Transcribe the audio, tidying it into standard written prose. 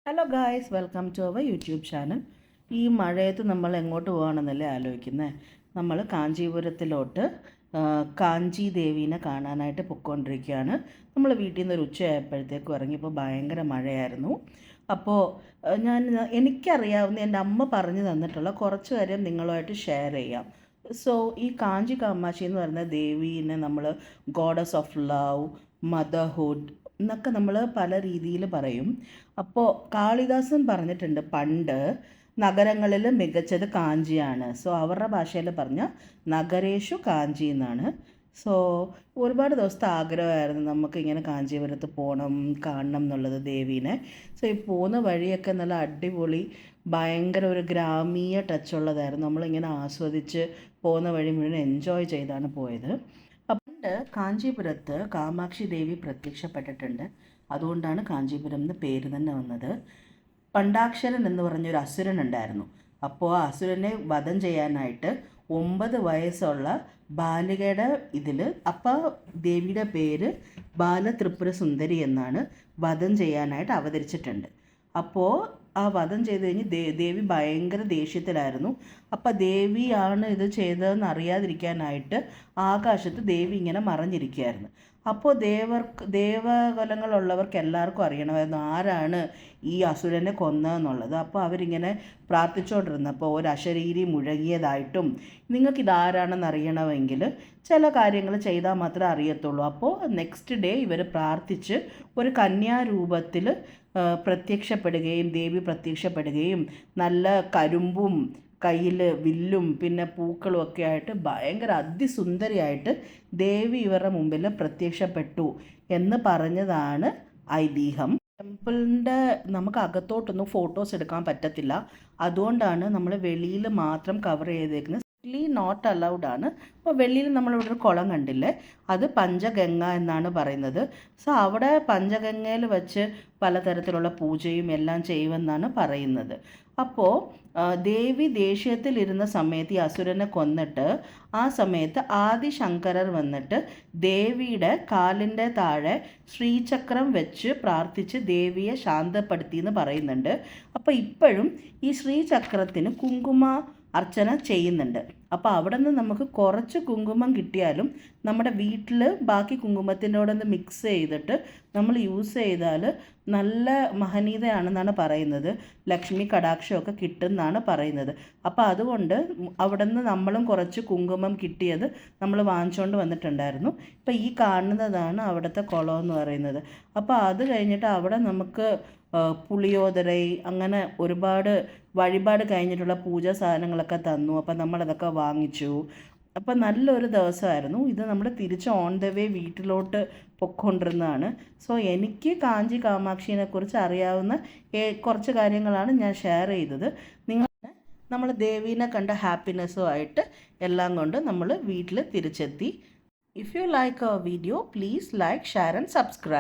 Hello guys, welcome to our YouTube channel. ഈ മഴയത്ത് നമ്മൾ എങ്ങോട്ട് പോകണമെന്നല്ലേ ആലോചിക്കുന്നത്. നമ്മൾ കാഞ്ചീപുരത്തിലോട്ട് കാഞ്ചി ദേവീനെ കാണാനായിട്ട് പൊയ്ക്കൊണ്ടിരിക്കുകയാണ്. നമ്മൾ വീട്ടിൽ നിന്ന് ഒരു ഉച്ചയായപ്പോഴത്തേക്കും ഇറങ്ങിയപ്പോൾ ഭയങ്കര മഴയായിരുന്നു. അപ്പോൾ എനിക്കറിയാവുന്ന എൻ്റെ അമ്മ പറഞ്ഞു തന്നിട്ടുള്ള കുറച്ച് കാര്യം നിങ്ങളുമായിട്ട് ഷെയർ ചെയ്യാം. സോ ഈ കാഞ്ചി കാമാക്ഷി എന്ന് പറയുന്ന ദേവീനെ നമ്മൾ ഗോഡസ് ഓഫ് ലവ്, മദർഹുഡ് എന്നൊക്കെ നമ്മൾ പല രീതിയിൽ പറയും. അപ്പോൾ കാളിദാസൻ പറഞ്ഞിട്ടുണ്ട്, പണ്ട് നഗരങ്ങളിൽ മികച്ചത് കാഞ്ചിയാണ്. സോ അവരുടെ ഭാഷയിൽ പറഞ്ഞാൽ നഗരേഷു കാഞ്ചി എന്നാണ്. സോ ഒരുപാട് ദിവസത്തെ ആഗ്രഹമായിരുന്നു നമുക്ക് ഇങ്ങനെ കാഞ്ചീപുരത്ത് പോകണം, കാണണം എന്നുള്ളത് ദേവീനെ. സോ ഈ പോകുന്ന വഴിയൊക്കെ നല്ല അടിപൊളി, ഭയങ്കര ഒരു ഗ്രാമീയ ടച്ചുള്ളതായിരുന്നു. നമ്മളിങ്ങനെ ആസ്വദിച്ച് പോകുന്ന വഴി മുഴുവൻ എൻജോയ് ചെയ്താണ് പോയത്. പണ്ട് കാഞ്ചീപുരത്ത് കാമാക്ഷി ദേവി പ്രത്യക്ഷപ്പെട്ടിട്ടുണ്ട്. അതുകൊണ്ടാണ് കാഞ്ചീപുരം എന്ന് പേര് തന്നെ വന്നത്. പണ്ടാക്ഷരൻ എന്ന് പറഞ്ഞൊരു അസുരൻ ഉണ്ടായിരുന്നു. അപ്പോൾ ആ അസുരനെ വധം ചെയ്യാനായിട്ട് 9 വയസ്സുള്ള ബാലികയുടെ അപ്പോൾ ദേവിയുടെ പേര് ബാലത്രിപുര സുന്ദരി എന്നാണ്. വധം ചെയ്യാനായിട്ട് അവതരിച്ചിട്ടുണ്ട്. അപ്പോൾ ആ വധം ചെയ്ത് കഴിഞ്ഞ് ദേവി ഭയങ്കര ദേഷ്യത്തിലായിരുന്നു. അപ്പം ദേവിയാണ് ഇത് ചെയ്തതെന്ന് അറിയാതിരിക്കാനായിട്ട് ആകാശത്ത് ദേവി ഇങ്ങനെ മറഞ്ഞിരിക്കുകയായിരുന്നു. അപ്പോൾ ദേവകുലങ്ങളുള്ളവർക്ക് എല്ലാവർക്കും അറിയണമായിരുന്നു ആരാണ് ഈ അസുരനെ കൊന്നതെന്നുള്ളത്. അപ്പോൾ അവരിങ്ങനെ പ്രാർത്ഥിച്ചുകൊണ്ടിരുന്നപ്പോൾ ഒരു അശരീരി മുഴങ്ങിയതായിട്ടും നിങ്ങൾക്കിതാരാണെന്ന് അറിയണമെങ്കിൽ ചില കാര്യങ്ങൾ ചെയ്താൽ മാത്രമേ അറിയത്തുള്ളൂ. അപ്പോൾ നെക്സ്റ്റ് ഡേ ഇവർ പ്രാർത്ഥിച്ച് ഒരു കന്യാരൂപത്തിൽ പ്രത്യക്ഷപ്പെടുകയും ദേവി പ്രത്യക്ഷപ്പെടുകയും നല്ല കരിമ്പും കയ്യിൽ വില്ലും പിന്നെ പൂക്കളും ഒക്കെ ആയിട്ട് ഭയങ്കര അതിസുന്ദരിയായിട്ട് ദേവി ഇവരുടെ മുമ്പിൽ പ്രത്യക്ഷപ്പെട്ടു എന്ന് പറഞ്ഞതാണ് ഐതിഹ്യം. ടെമ്പിളിൻ്റെ നമുക്ക് അകത്തോട്ടൊന്നും ഫോട്ടോസ് എടുക്കാൻ പറ്റത്തില്ല. അതുകൊണ്ടാണ് നമ്മൾ വെളിയിൽ മാത്രം കവർ ചെയ്തേക്കുന്നത്. നോട്ട് അലൗഡ് ആണ്. അപ്പോൾ വെളിയിൽ നമ്മളിവിടെ ഒരു കുളം കണ്ടില്ലേ, അത് പഞ്ചഗംഗ എന്നാണ് പറയുന്നത്. സോ അവിടെ പഞ്ചഗംഗയിൽ വെച്ച് പലതരത്തിലുള്ള പൂജയും എല്ലാം ചെയ്യുമെന്നാണ് പറയുന്നത്. അപ്പോൾ ദേവി ദേഷ്യത്തിലിരുന്ന സമയത്ത് ഈ അസുരനെ കൊന്നിട്ട് ആ സമയത്ത് ആദിശങ്കരർ വന്നിട്ട് ദേവിയുടെ കാലിൻ്റെ താഴെ ശ്രീചക്രം വെച്ച് പ്രാർത്ഥിച്ച് ദേവിയെ ശാന്തപ്പെടുത്തി എന്ന് പറയുന്നുണ്ട്. അപ്പോൾ ഇപ്പോഴും ഈ ശ്രീചക്രത്തിന് കുങ്കുമ അർച്ചന ചെയ്യുന്നുണ്ട്. അപ്പോൾ അവിടെ നിന്ന് നമുക്ക് കുറച്ച് കുങ്കുമം കിട്ടിയാലും നമ്മുടെ വീട്ടിൽ ബാക്കി കുങ്കുമത്തിൻ്റെ കൂടെ ഒന്ന് മിക്സ് ചെയ്തിട്ട് നമ്മൾ യൂസ് ചെയ്താൽ നല്ല മഹനീയതയാണെന്നാണ് പറയുന്നത്. ലക്ഷ്മി കടാക്ഷമൊക്കെ കിട്ടുമെന്നാണ് പറയുന്നത്. അപ്പോൾ അതുകൊണ്ട് അവിടെ നിന്ന് നമ്മളും കുറച്ച് കുങ്കുമം കിട്ടിയത് നമ്മൾ വാങ്ങിച്ചുകൊണ്ട് വന്നിട്ടുണ്ടായിരുന്നു. ഇപ്പോൾ ഈ കാണുന്നതാണ് അവിടുത്തെ കുളം എന്ന് പറയുന്നത്. അപ്പോൾ അത് കഴിഞ്ഞിട്ട് അവിടെ നമുക്ക് പുളിയോദരൈ അങ്ങനെ ഒരുപാട് വഴിപാട് കഴിഞ്ഞിട്ടുള്ള പൂജാ സാധനങ്ങളൊക്കെ തന്നു. അപ്പം നമ്മളതൊക്കെ വാങ്ങിച്ചു. അപ്പം നല്ലൊരു ദിവസമായിരുന്നു. ഇത് നമ്മൾ തിരിച്ച് ഓൺ ദ വേ വീട്ടിലോട്ട് പൊയ്ക്കൊണ്ടിരുന്നതാണ്. സോ എനിക്ക് കാഞ്ചി കാമാക്ഷിനെ കുറിച്ച് അറിയാവുന്ന കുറച്ച് കാര്യങ്ങളാണ് ഞാൻ ഷെയർ ചെയ്തത്. നമ്മൾ ദേവീനെ കണ്ട ഹാപ്പിനെസ്സുമായിട്ട് എല്ലാം കൊണ്ട് നമ്മൾ വീട്ടിൽ തിരിച്ചെത്തി. If you like our video, please like, share and subscribe.